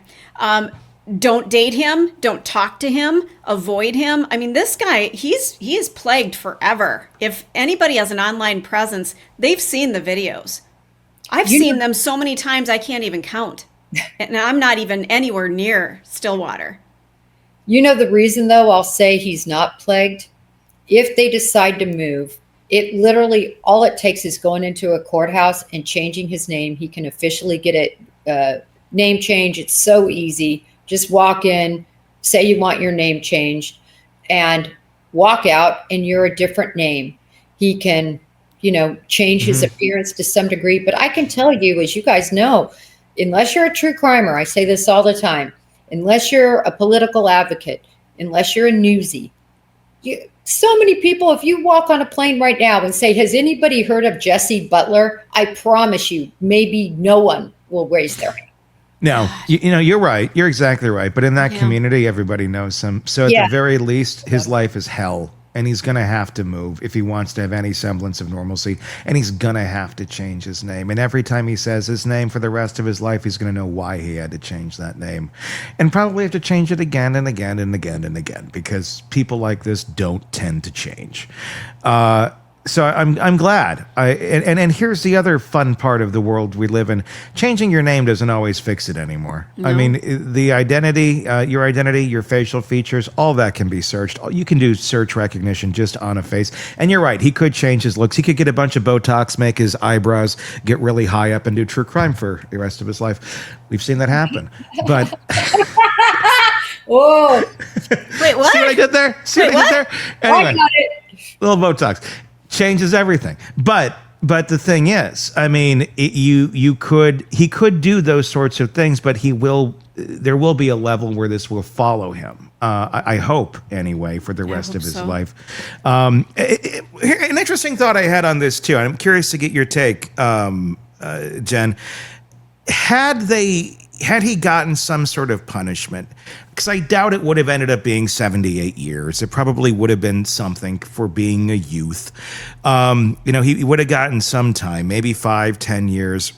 Don't date him. Don't talk to him. Avoid him. I mean, this guy, he is plagued forever. If anybody has an online presence, they've seen the videos. I've seen them so many times I can't even count. And I'm not even anywhere near Stillwater. You know the reason, though, I'll say he's not plagued? If they decide to move, it literally, all it takes is going into a courthouse and changing his name. He can officially get a name change. It's so easy. Just walk in, say you want your name changed, and walk out, and you're a different name. He can change his appearance to some degree. But I can tell you, as you guys know, unless you're a true crimer, I say this all the time, unless you're a political advocate, unless you're a newsie, so many people, if you walk on a plane right now and say, has anybody heard of Jesse Butler? I promise you, maybe no one will raise their hand. No, you're right. You're exactly right. But in that community, everybody knows him. So at the very least, his life is hell. and he's going to have to move if he wants to have any semblance of normalcy, and he's going to have to change his name. And every time he says his name for the rest of his life, he's going to know why he had to change that name, and probably have to change it again and again and again and again, because people like this don't tend to change. So I'm glad. And here's the other fun part of the world we live in. Changing your name doesn't always fix it anymore. No. I mean, the identity, your facial features, all that can be searched. You can do search recognition just on a face. And you're right. He could change his looks. He could get a bunch of Botox, make his eyebrows get really high up, and do true crime for the rest of his life. We've seen that happen. But whoa! Wait, what? See what I did there? Wait, what? Did there? Anyway, I got it. little Botox changes everything. But the thing is, I mean, he could do those sorts of things, but there will be a level where this will follow him. I hope, anyway, for the rest of his life. An interesting thought I had on this too, and I'm curious to get your take, Jen. Had he gotten some sort of punishment, because I doubt it would have ended up being 78 years. It probably would have been something for being a youth. He would have gotten some time, maybe 5-10 years.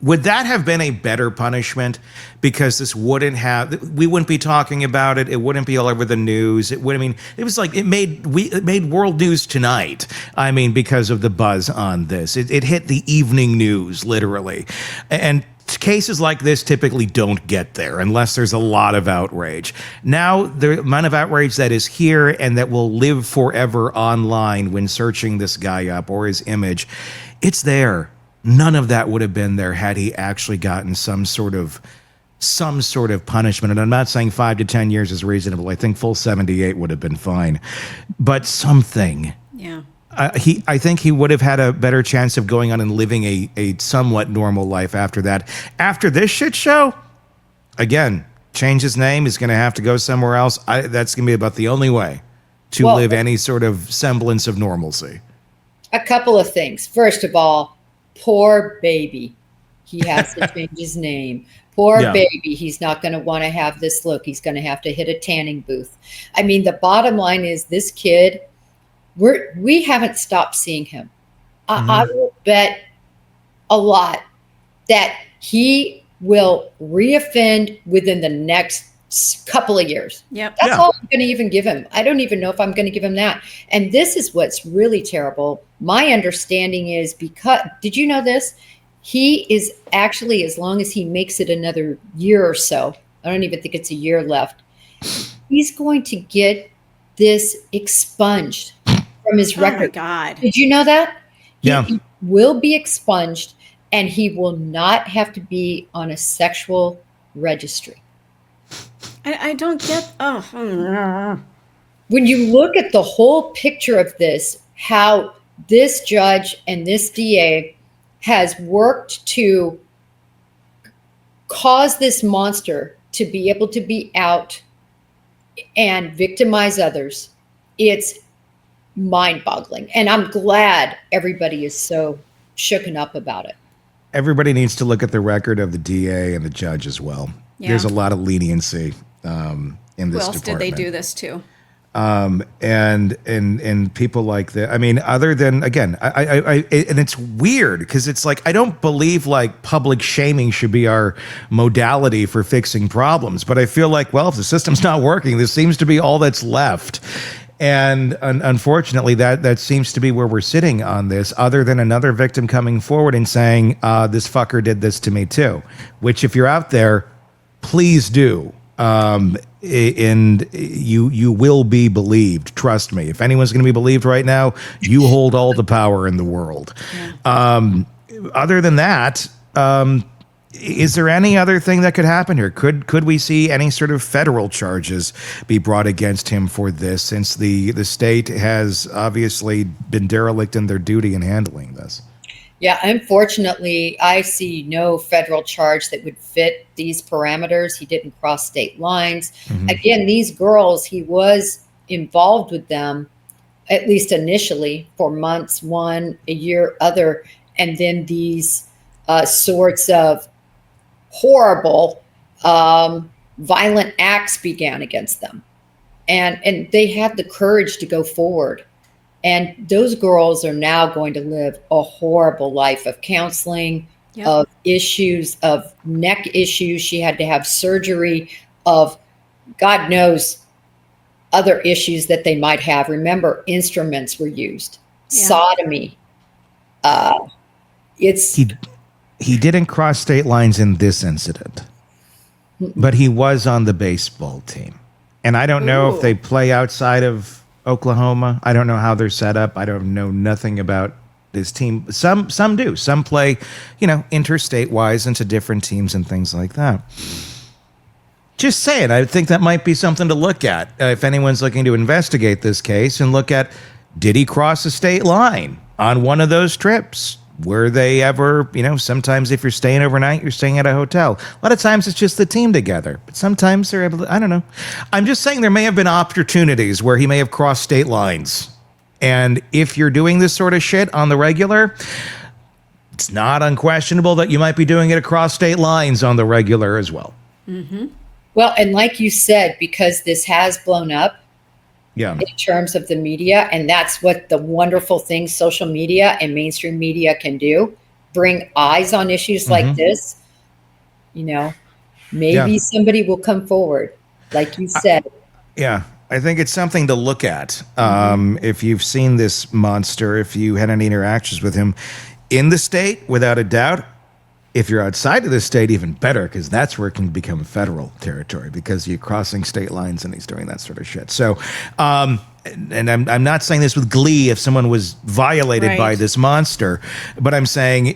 Would that have been a better punishment? Because we wouldn't be talking about it. It wouldn't be all over the news. It made world news tonight. I mean, because of the buzz on this, it hit the evening news literally, and cases like this typically don't get there unless there's a lot of outrage. Now, the amount of outrage that is here and that will live forever online when searching this guy up or his image, it's there. None of that would have been there had he actually gotten some sort of punishment. And I'm not saying 5 to 10 years is reasonable. I think full 78 would have been fine. But something. Yeah. I think he would have had a better chance of going on and living a somewhat normal life after that. After this shit show, again, change his name. He's going to have to go somewhere else. That's going to be about the only way to live any sort of semblance of normalcy. A couple of things. First of all, poor baby. He has to change his name. Poor baby. He's not going to want to have this look. He's going to have to hit a tanning booth. I mean, the bottom line is this kid, we haven't stopped seeing him. I will bet a lot that he will reoffend within the next couple of years. Yep. That's all I'm going to even give him. I don't even know if I'm going to give him that. And this is what's really terrible. My understanding is, because, did you know this? He is actually, as long as he makes it another year or so, I don't even think it's a year left, he's going to get this expunged from his record. Oh my God. Did you know that? He will be expunged, and he will not have to be on a sexual registry. I don't get. When you look at the whole picture of this, how this judge and this DA has worked to cause this monster to be able to be out and victimize others, it's mind-boggling. And I'm glad everybody is so shooken up about it. Everybody needs to look at the record of the DA and the judge as well. Yeah. There's a lot of leniency in this department. Who else did they do this to? And people like that. I mean, other than, again, I and it's weird because it's like, I don't believe like public shaming should be our modality for fixing problems, but I feel like, well, if the system's not working, this seems to be all that's left. And unfortunately, that seems to be where we're sitting on this, other than another victim coming forward and saying, this fucker did this to me too, which if you're out there, please do. And you will be believed. Trust me. If anyone's going to be believed right now, you hold all the power in the world. Yeah. Other than that, is there any other thing that could happen here? Could we see any sort of federal charges be brought against him for this, since the state has obviously been derelict in their duty in handling this? Yeah, unfortunately, I see no federal charge that would fit these parameters. He didn't cross state lines. Mm-hmm. Again, these girls, he was involved with them, at least initially, for months, one, a year, other, and then these sorts of horrible, violent acts began against them. and they had the courage to go forward. And those girls are now going to live a horrible life of counseling, of issues, of neck issues. She had to have surgery, of God knows other issues that they might have. Remember, instruments were used, sodomy. He didn't cross state lines in this incident, but he was on the baseball team. And I don't know if they play outside of Oklahoma. I don't know how they're set up. I don't know nothing about this team. Some do. Some play, interstate wise into different teams and things like that. Just saying, I think that might be something to look at if anyone's looking to investigate this case and look at, did he cross a state line on one of those trips? Were they ever, sometimes if you're staying overnight, you're staying at a hotel. A lot of times it's just the team together, but sometimes they're able to, I don't know. I'm just saying there may have been opportunities where he may have crossed state lines. And if you're doing this sort of shit on the regular, it's not unquestionable that you might be doing it across state lines on the regular as well. Mm-hmm. Well, and like you said, because this has blown up, in terms of the media, and that's what the wonderful thing social media and mainstream media can do, bring eyes on issues like this. Maybe somebody will come forward, like you said. I think it's something to look at. If you've seen this monster, if you had any interactions with him in the state, without a doubt. If you're outside of the state, even better, because that's where it can become federal territory, because you're crossing state lines and he's doing that sort of shit. So, and I'm not saying this with glee if someone was violated by this monster, but I'm saying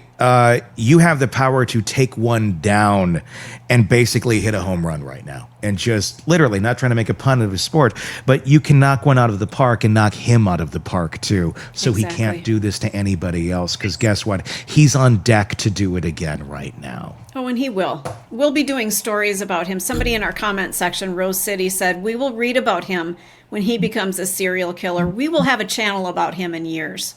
you have the power to take one down and basically hit a home run right now. And just literally, not trying to make a pun of a sport, but you can knock one out of the park and knock him out of the park too. So he can't do this to anybody else, because guess what? He's on deck to do it again right now. Oh, and he will. We'll be doing stories about him. Somebody in our comment section, Rose City, said, we will read about him when he becomes a serial killer. We will have a channel about him in years.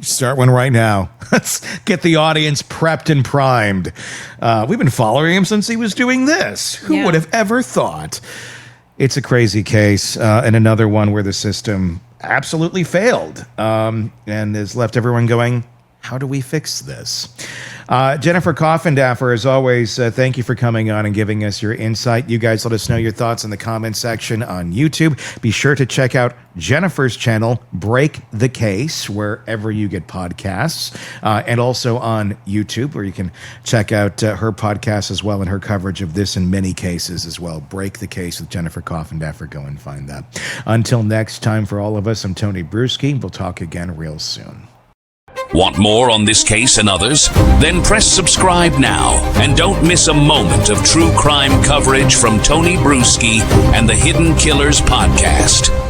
Start one right now. Let's get the audience prepped and primed. We've been following him since he was doing this. Who would have ever thought? It's a crazy case, and another one where the system absolutely failed and has left everyone going, how do we fix this? Jennifer Coffindaffer, as always, thank you for coming on and giving us your insight. You guys let us know your thoughts in the comment section on YouTube. Be sure to check out Jennifer's channel, Break the Case, wherever you get podcasts, and also on YouTube, where you can check out her podcast as well and her coverage of this and many cases as well. Break the Case with Jennifer Coffindaffer. Go and find that. Until next time, for all of us, I'm Tony Brueski. We'll talk again real soon. Want more on this case and others? Then press subscribe now and don't miss a moment of true crime coverage from Tony Brueski and the Hidden Killers podcast.